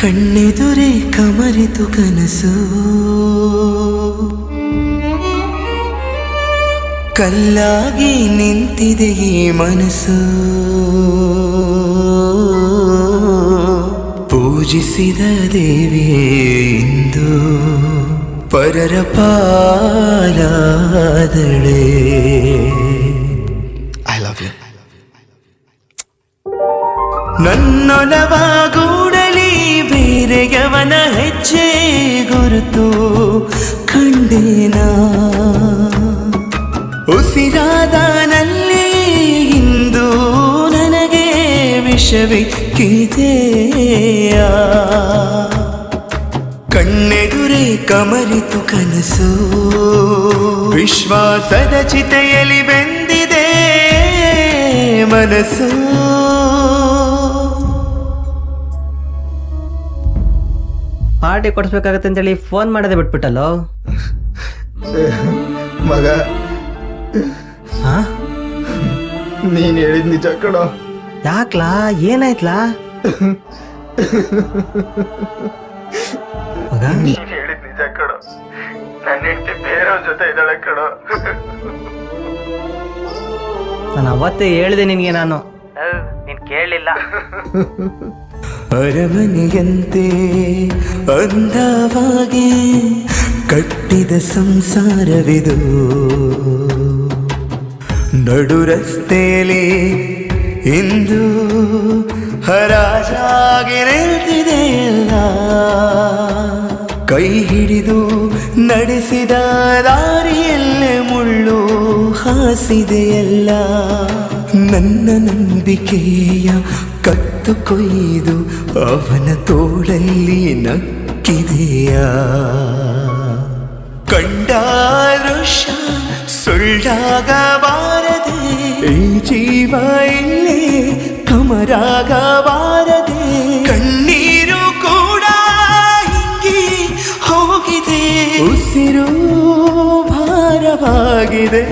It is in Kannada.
ಕಣ್ಣೆದುರೇ ಕಮರಿತು ಕನಸು, ಕಲ್ಲಾಗಿ ನಿಂತಿದೆ ಈ ಮನಸ್ಸು. ಪೂಜಿಸಿದ ದೇವಿಯೇ ಇಂದು ಪರರ ಪಾಲಾದಳೆ. I love you. ನನ್ನೊಲವಾಗೂಡಲಿ ಬೇರೆಯವನ ಹೆಜ್ಜೆ ಗುರುತು ಕಂಡೇನಾ, ಉಸಿರಾದನಲ್ಲಿ ಇಂದು ನನಗೆ ವಿಷವಿಕ್ಕಿದೆಯಾ. ಕಣ್ಣೆದುರೇ ಕಮರಿತು ಕನಸು, ವಿಶ್ವಾಸದ ಚಿತೆಯಲ್ಲಿ ಬೆಂದಿದೆ ಮನಸ್ಸು. ಪಾರ್ಟಿ ಕೊಡಿಸ್ಬೇಕಾಗತ್ತೆ ಅಂತೇಳಿ ಫೋನ್ ಮಾಡೋದೇ ಬಿಟ್ಬಿಟ್ಟಲ್ಲೋ ಮಗ. ಹಾ, ನೀನ್ ಹೇಳಿದ್ ನಿಜ ಕಣೋ. ಯಾಕ್ಲಾ, ಏನಾಯ್ತ್ಲಾ ಮಗ? ನೀನ್ ಹೇಳಿದ್ ನಿಜ ಕಣೋ. ನನ್ನ ಹೆಂಡತಿ ಬೇರೆಯವ್ರ ಜೊತೆ ಇದ್ದಾಳೆ ಕಣೋ. ನಾನು ಅವತ್ತೇ ಹೇಳಿದೆ ನಿನ್ಗೆ, ನೀನ್ ಕೇಳಲಿಲ್ಲ. ಅರಮನೆಯಂತೆ ಅಂದವಾಗಿ ಕಟ್ಟಿದ ಸಂಸಾರವಿದು, ನಡು ರಸ್ತೆಯಲ್ಲಿ ಇಂದು ಹರಾಜಾಗಿ ನಿಲ್ತಿದೆಯಲ್ಲ. ಕೈ ಹಿಡಿದು ನಡೆಸಿದ ದಾರಿಯಲ್ಲೇ ಮುಳ್ಳು ಹಾಸಿದೆಯಲ್ಲ. ನನ್ನ ನಂಬಿಕೆಯ ಕತ್ತು ಕೊಯ್ದು ಅವನ ತೋಳಲ್ಲಿ ನಕ್ಕಿದೆಯಾ. ಕಂಡ ದೃಶ್ಯ ಸುಳ್ಳಾಗಬಾರದೆ, ಈ ಜೀವ ಇಲ್ಲೇ ಕಮರಾಗಬಾರದೆ. ಕಣ್ಣೀರು ಕೂಡ ಹಿಂಗಿ ಹೋಗಿದೆ, ಉಸಿರು ಭಾರವಾಗಿದೆ.